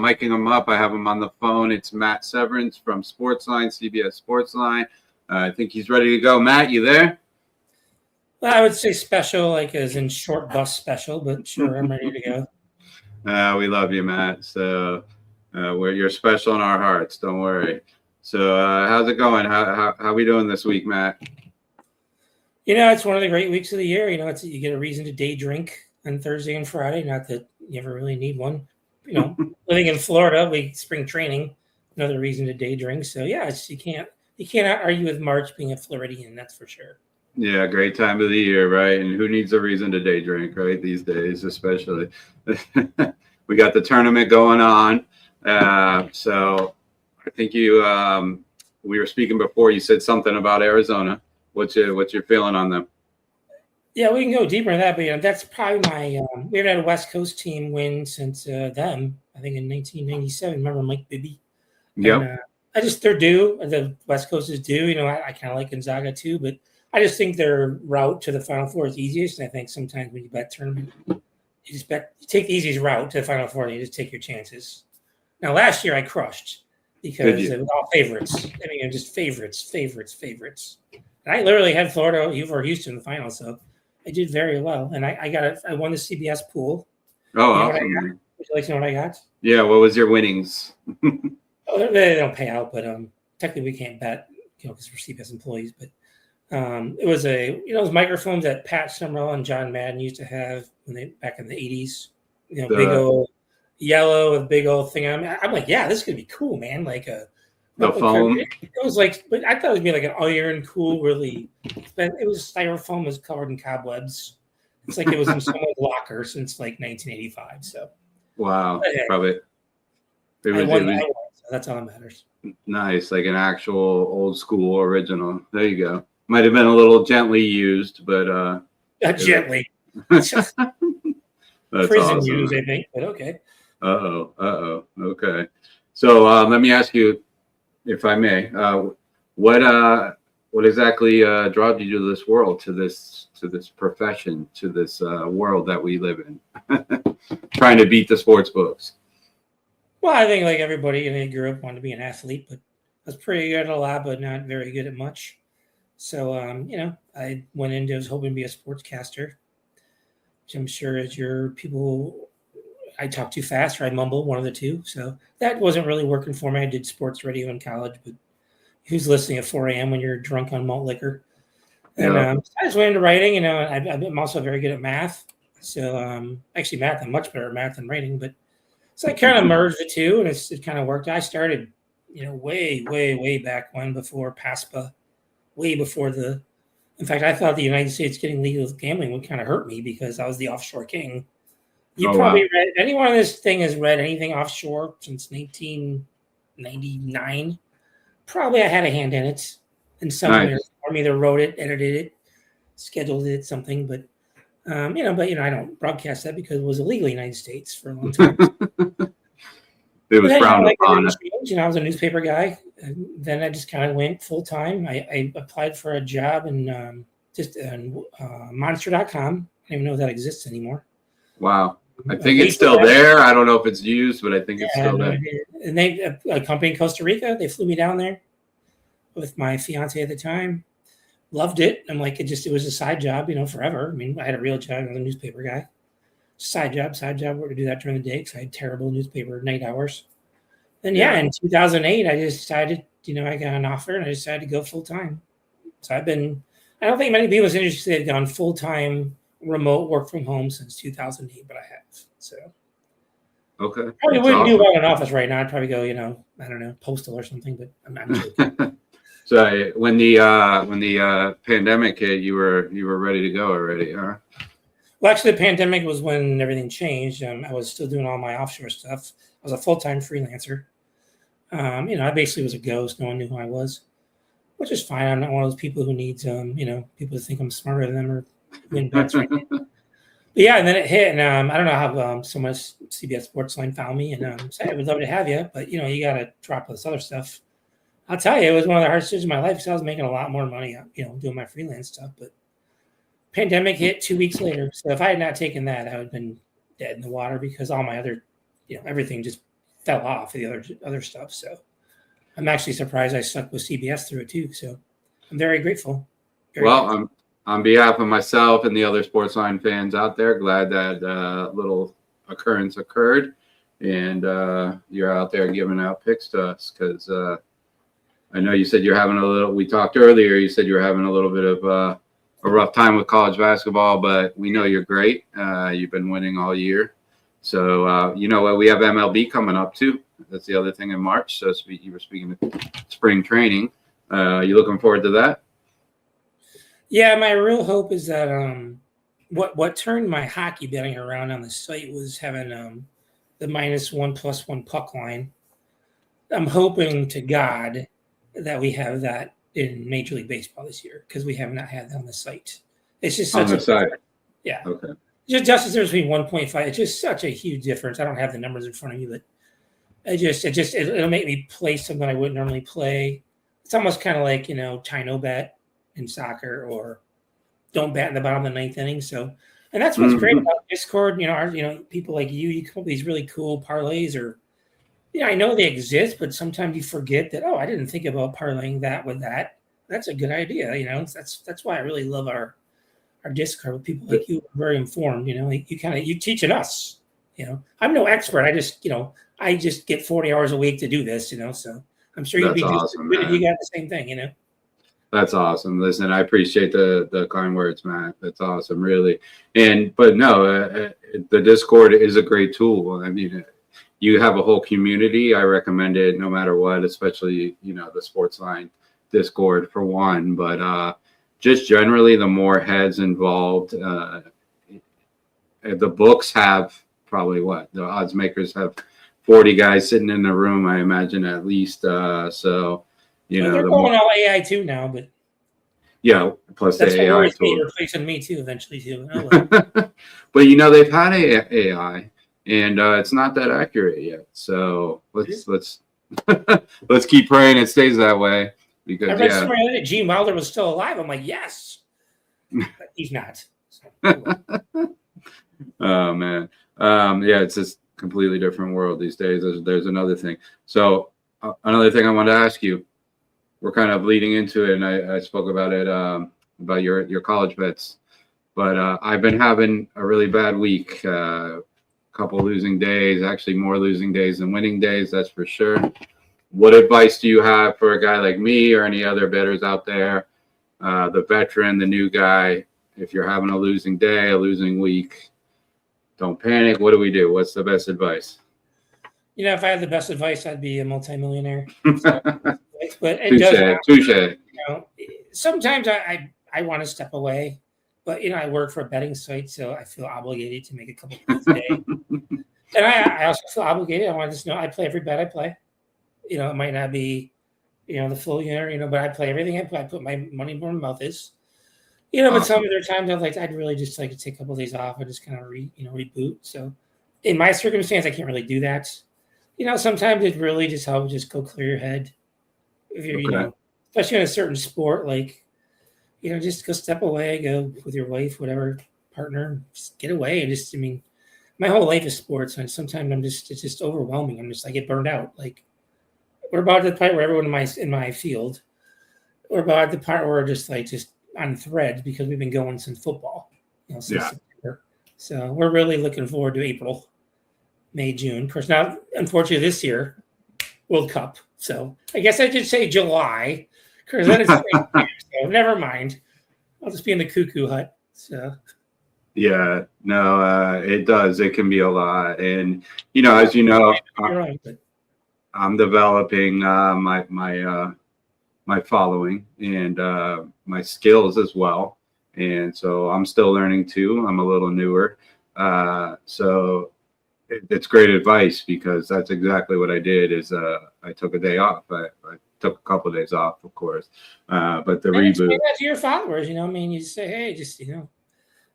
Miking him up. I have him on the phone. It's Matt Severance from SportsLine, CBS SportsLine. I think he's ready to go. Matt, you there? Well, I would say special, like as in short bus special, but sure, I'm ready to go. We love you, Matt. So you're special in our hearts. Don't worry. So how's it going? How we doing this week, Matt? It's one of the great weeks of the year. You get a reason to day drink on Thursday and Friday. Not that you ever really need one. Living in Florida, spring training, another reason to day drink. So yeah, you can't argue with March being a Floridian. That's for sure. Yeah, great time of the year, right? And who needs a reason to day drink, right? These days, especially. We got the tournament going on. So I think we were speaking before. You said something about Arizona. What's your feeling on them? Yeah, we can go deeper in that, but that's probably my. We haven't had a West Coast team win since them. I think in 1997. Remember Mike Bibby? Yep. They're due. The West Coast is due. I kind of like Gonzaga too, but I just think their route to the Final Four is easiest. And I think sometimes when you bet tournament, you take the easiest route to the Final Four and you just take your chances. Now, last year I crushed because it was all favorites. I mean, just favorites. And I literally had Florida over Houston in the final, so I did very well. And I won the CBS pool. Oh, awesome. Would you like to know what I got? Yeah, what was your winnings? They don't pay out, but technically we can't bet, because we're CBS employees. But it was those microphones that Pat Summerall and John Madden used to have back in the 80s. Big old yellow with big old thing on. I'm like, yeah, this could be cool, man. Like the foam. It was like, but I thought it would be like an iron cool, really. But it was styrofoam was covered in cobwebs. It's like it was in someone's locker since like 1985. So wow, probably. I won, so that's all that matters. Nice, like an actual old school original. There you go. Might have been a little gently used, but gently. That's prison awesome. used, I think, but okay. Okay. So let me ask you, if I may, what exactly brought you to this world, to this profession, to this world that we live in, trying to beat the sports books? Well, I think like everybody, I grew up wanting to be an athlete, but I was pretty good at a lot, but not very good at much. So, I went into, I was hoping to be a sportscaster, which I'm sure as your people, I talk too fast or I mumble, one of the two. So that wasn't really working for me. I did sports radio in college, but who's listening at 4 a.m. when you're drunk on malt liquor? And I just went into writing, I'm also very good at math. So actually math, I'm much better at math than writing, but so I kind of merged the two and it kind of worked. I started, way back when, before PASPA, way before in fact, I thought the United States getting legal gambling would kind of hurt me because I was the offshore king. You probably read, anyone on this thing has read anything offshore since 1999. Probably I had a hand in it. And someone either wrote it, edited it, scheduled it, something. But, I don't broadcast that because it was illegal in the United States for a long time. It was frowned upon. I was a newspaper guy. And then I just kind of went full time. I applied for a job in Monster.com. I don't even know if that exists anymore. Wow. I think it's still there. I don't know if it's used, but I think it's still there. And a company in Costa Rica, they flew me down there with my fiance at the time. Loved it. I'm like, it was a side job, forever. I mean, I had a real job. I was a newspaper guy. Side job. We're to do that during the day because I had terrible newspaper night hours. Then, in 2008, I decided, I got an offer and I decided to go full time. So I don't think many people in this industry have gone full time remote work from home since 2008, but I have. So, okay. Probably wouldn't do well in an office right now. I'd probably go, I don't know, postal or something, but I'm not joking. So when the pandemic hit, you were ready to go already, huh? Well, actually, the pandemic was when everything changed. I was still doing all my offshore stuff. I was a full-time freelancer. I basically was a ghost. No one knew who I was, which is fine. I'm not one of those people who needs, people to think I'm smarter than them or win bets right now. But yeah, and then it hit, and I don't know how someone at CBS SportsLine found me, and said, I would love to have you, but, you got to drop this other stuff. I'll tell you, it was one of the hardest decisions of my life because I was making a lot more money, doing my freelance stuff, but pandemic hit 2 weeks later. So if I had not taken that, I would have been dead in the water because all my other, everything just fell off the other stuff. So I'm actually surprised I stuck with CBS through it too. So I'm very grateful. Well, on behalf of myself and the other SportsLine fans out there, glad that little occurrence occurred, and you're out there giving out picks to us, because I know you said you're having a little. We talked earlier. You said you were having a little bit of a rough time with college basketball, but we know you're great. You've been winning all year, so you know what? We have MLB coming up too. That's the other thing in March. So you were speaking of spring training. You looking forward to that? Yeah, my real hope is that what turned my hockey betting around on the site was having the -1+1 puck line. I'm hoping to God that we have that in Major League Baseball this year, because we have not had that on the site. It's just such On the side. Yeah. Okay. Just difference between 1.5. It's just such a huge difference. I don't have the numbers in front of me, but it'll make me play something I wouldn't normally play. It's almost kind of like, tie no bet in soccer, or don't bat in the bottom of the ninth inning. So, and that's what's great about Discord. People like you come up with these really cool parlays, or I know they exist, but sometimes you forget that. Oh, I didn't think about parlaying that with that. That's a good idea. That's why I really love our Discord with people like you, are very informed. You teaching us. I'm no expert. I just get 40 hours a week to do this. So I'm sure you'd be awesome, just good if you got the same thing. That's awesome. Listen, I appreciate the kind words, Matt. That's awesome, really. But no, the Discord is a great tool. I mean, you have a whole community. I recommend it no matter what, especially, the SportsLine Discord for one. But just generally, the more heads involved, the books have probably the odds makers have 40 guys sitting in the room, I imagine, at least. So, they're going all AI too now, but yeah, plus that's the AI tool replacing me too eventually too. But they've had AI, and it's not that accurate yet. So let's let's keep praying it stays that way, because I read somewhere that Gene Wilder was still alive. I'm like, yes, but he's not. So, oh man, it's just completely different world these days. There's another thing. So another thing I wanted to ask you. We're kind of leading into it, and I spoke about it, about your college bets. But I've been having a really bad week. Couple losing days, actually more losing days than winning days, that's for sure. What advice do you have for a guy like me or any other bettors out there, the veteran, the new guy? If you're having a losing day, a losing week, don't panic. What do we do? What's the best advice? If I had the best advice, I'd be a multimillionaire. So, but it does. Touche. Sometimes I want to step away, but I work for a betting site, so I feel obligated to make a couple points a day. And I also feel obligated. I want to just know I play every bet I play. It might not be, the full year, but I play everything I play. I put my money where my mouth is. But some of their times I'd really just like to take a couple of days off and just kind of reboot. So in my circumstance, I can't really do that. Sometimes it really just helps just go clear your head. If you're, especially in a certain sport, like, just go step away, go with your wife, whatever partner, just get away. And my whole life is sports. And sometimes it's just overwhelming. I get burned out. Like, we're about to the point where everyone in my field, we're about at the part where we're just on threads, because we've been going since football, since September. So we're really looking forward to April, May, June. Of course, now, unfortunately, this year, World Cup. So I guess I should say July, because then it's so never mind. I'll just be in the cuckoo hut. So yeah, no, it does. It can be a lot, and as you know, I'm developing my following and my skills as well, and so I'm still learning too. I'm a little newer, so. It's great advice, because that's exactly what I did. I took a day off. I took a couple of days off, of course, but the reboot. Explain that to your followers, you say, hey, just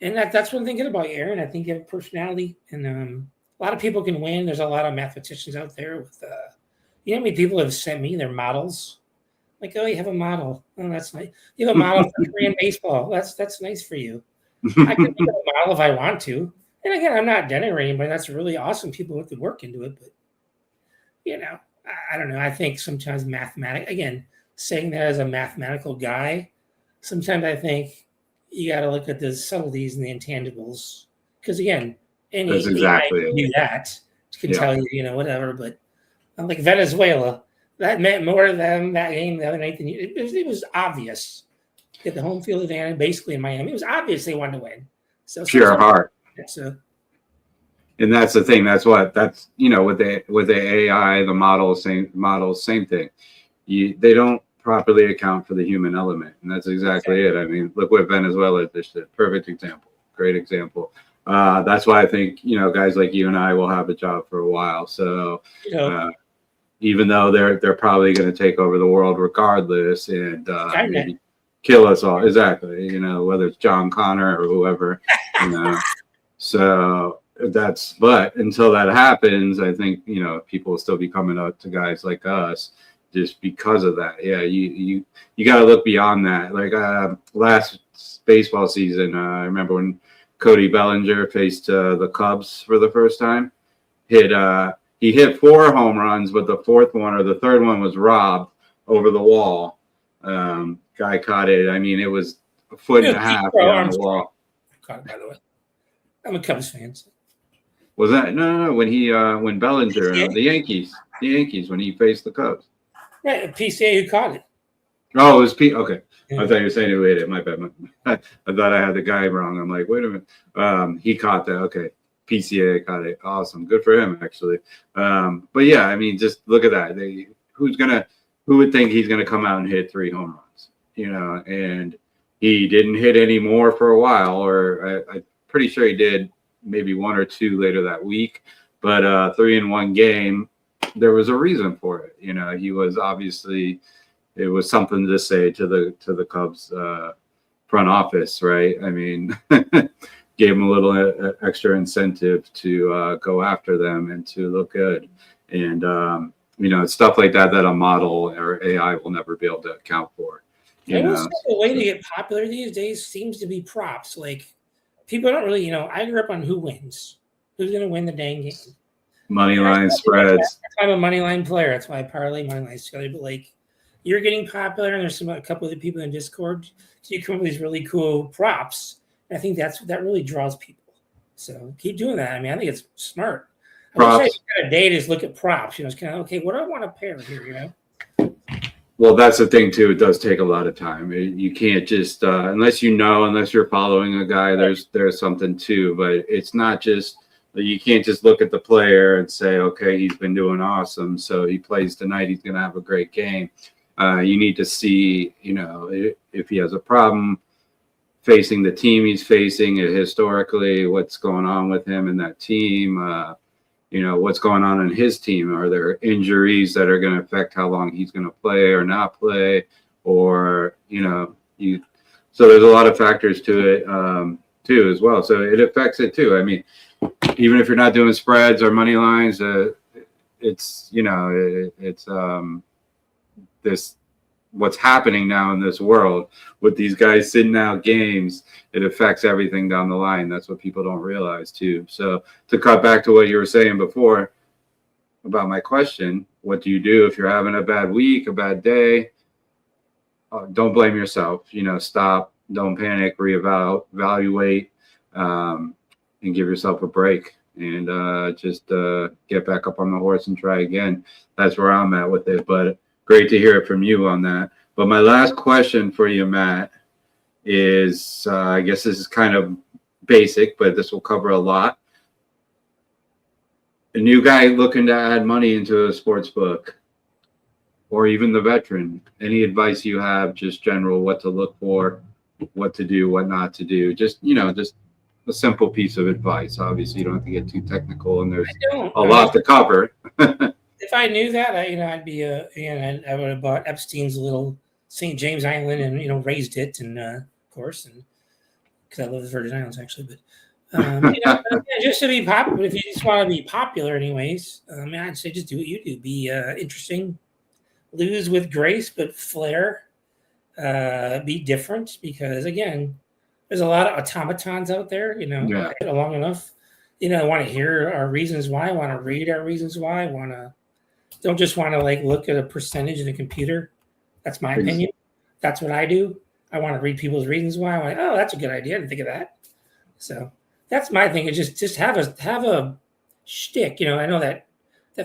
and that's one thing good about you, Aaron. I think you have personality, and a lot of people can win. There's a lot of mathematicians out there with, how many people have sent me their models? Like, oh, you have a model. Oh, that's nice. You have a model for Korean baseball. That's nice for you. I can be a model if I want to. And again, I'm not denigrating, but that's really awesome. People put the work into it. But I don't know. I think sometimes again, saying that as a mathematical guy, sometimes I think you got to look at the subtleties and the intangibles. Because again, That's any AI exactly can it. do that, can Yeah. tell you, whatever. But unlike Venezuela, that meant more to them that game the other night than you. It was obvious. Get the home field advantage basically in Miami. It was obvious they wanted to win. So Pure sometimes, heart. so And that's the thing. That's with the AI, the models, same thing. They don't properly account for the human element, and that's exactly it. I mean, look what Venezuela did. Perfect example. Great example. That's why I think guys like you and I will have a job for a while. So even though they're probably going to take over the world regardless, and maybe kill us all. Exactly. Whether it's John Connor or whoever. So but until that happens, I think people will still be coming up to guys like us just because of that. Yeah, you got to look beyond that. Like last baseball season, I remember when Cody Bellinger faced the Cubs for the first time. He hit 4 home runs, but the fourth one or the third one was robbed over the wall. Guy caught it. I mean, it was a foot and a half beyond the wall. Caught it, by the way. I'm a Cubs fan. So. Was that no? When Bellinger, the Yankees, when he faced the Cubs. Right, PCA who caught it. Oh, it was Pete. Okay, yeah. I thought you were saying who hit it. My bad. I thought I had the guy wrong. I'm like, wait a minute. He caught that. Okay, PCA caught it. Awesome, good for him actually. But yeah, I mean, just look at that. Who would think he's gonna come out and hit 3 home runs? And he didn't hit any more for a while, or I'm pretty sure he did. Maybe 1 or 2 later that week, but 3 in 1 game, there was a reason for it. He was obviously, it was something to say to the Cubs front office, right? I mean, gave him a little extra incentive to go after them and to look good. And stuff like that a model or AI will never be able to account for. The way to get popular these days seems to be props. Like, people don't really, I grew up on who wins. Who's going to win the dang game? Money line spreads. I'm a money line player. That's why I parlay money lines together. But, like, you're getting popular, and there's a couple of the people in Discord. So you come up with these really cool props. And I think that really draws people. So keep doing that. I mean, I think it's smart. I wish I had a day to just look at props. It's kind of, okay, what do I want to pair here, Well, that's the thing too. It does take a lot of time. You can't just unless you're following a guy. There's something too, but it's not just you can't just look at the player and say, okay, he's been doing awesome, so he plays tonight. He's going to have a great game. You need to see, if he has a problem facing the team he's facing historically, what's going on with him and that team. What's going on in his team. Are there injuries that are going to affect how long he's going to play or not play? Or, so there's a lot of factors to it too as well. So it affects it too. I mean, even if you're not doing spreads or money lines, it's this what's happening now in this world with these guys sitting out games. It affects everything down the line. That's what people don't realize too. So to cut back to what you were saying before about my question, what do you do if you're having a bad week, a bad day? Don't blame yourself. Stop. Don't panic. Reevaluate, and give yourself a break. And just get back up on the horse and try again. That's where I'm at with it. But great to hear it from you on that. But my last question for you, Matt, is I guess this is kind of basic, but this will cover a lot. A new guy looking to add money into a sports book, or even the veteran, any advice you have, just general, what to look for, what to do, what not to do, just a simple piece of advice. Obviously, you don't have to get too technical, and there's a lot to cover. If I knew that, I'd be I would have bought Epstein's little St. James Island and raised it, and of course, and because I love the Virgin Islands actually, but just to be popular. But if you just want to be popular, anyways, I'd say just do what you do. Be interesting, lose with grace, but flair. Be different, because again, there's a lot of automatons out there. I get long enough. I want to hear our reasons why. I want to read our reasons why. I want to don't just want to like look at a percentage in a computer. That's my opinion. That's what I do. I want to read people's reasons why. I'm like, oh, that's a good idea. I didn't think of that. So that's my thing. Is just have a shtick. I know that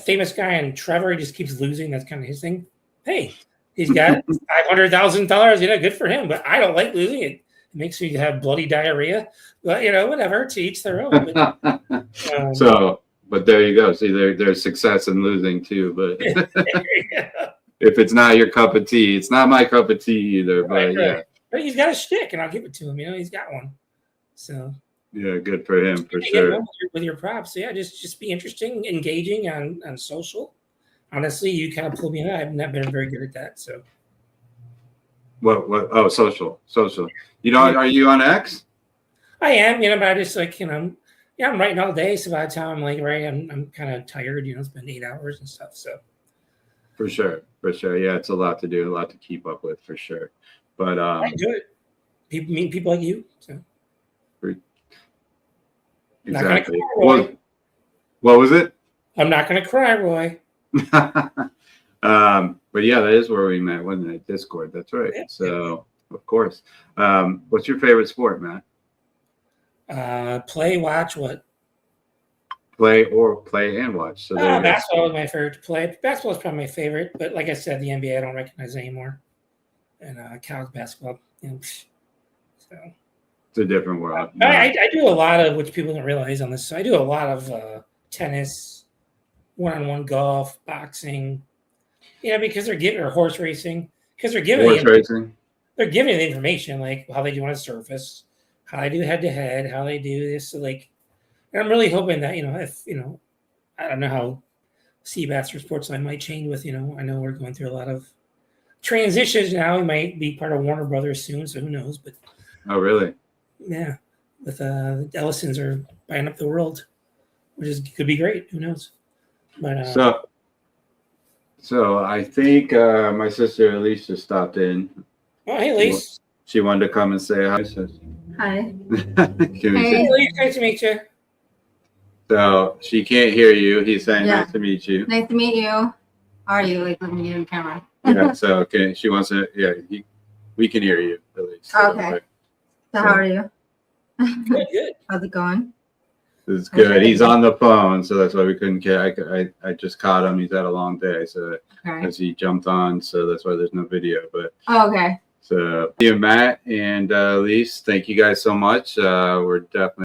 famous guy and Trevor, he just keeps losing. That's kind of his thing. Hey, he's got $500,000. Good for him. But I don't like losing. It makes me have bloody diarrhea. But whatever. To each their own. But, but there you go. See, there's success in losing too. But if it's not your cup of tea, it's not my cup of tea either. But yeah. But he's got a shtick, and I'll give it to him. He's got one. So yeah, good for him for sure. With your props, yeah, just be interesting, engaging on social. Honestly, you kind of pulled me in. I've not been very good at that. So what? Oh, social. Are you on X? I am, but I just I'm writing all day. So by the time I'm like writing, I'm kind of tired. It's been 8 hours and stuff. So for sure, yeah, it's a lot to do, a lot to keep up with, for sure. But I do it. Meet people like you. So exactly. What was it? I'm not going to cry, Roy. But yeah, that is where we met, wasn't it? Discord. That's right. Yeah. So of course. What's your favorite sport, Matt? Play, watch, what? Play and watch. So basketball is my favorite to play. Basketball is probably my favorite, but like I said, the NBA I don't recognize anymore. And college basketball, so it's a different world. I do a lot of, which people don't realize on this. So I do a lot of tennis, one-on-one golf, boxing. Because they're giving, or horse racing, because they're giving they're giving the information, like how they do on a surface, how they do head-to-head, how they do this. So and I'm really hoping that if I don't know how CBS or SportsLine might change with I know we're going through a lot of transitions now. We might be part of Warner Brothers soon, so who knows? But oh, really? Yeah, with the Ellisons are buying up the world, which could be great. Who knows? But so I think my sister Elise just stopped in. Oh, hey, Elise. She wanted to come and say hi. Hi. Hey, Elise. Nice to meet you. So she can't hear you. He's saying nice to meet you. Nice to meet you. How are you? Like looking at the camera. Yeah. So okay, she wants to. Yeah, we can hear you at least. Okay. So how are you? Good. How's it going? It's good. He's on the phone, so that's why we couldn't get. I just caught him. He's had a long day, so as he jumped on, so that's why there's no video. But okay. So you, Matt and Elise, thank you guys so much. We're definitely.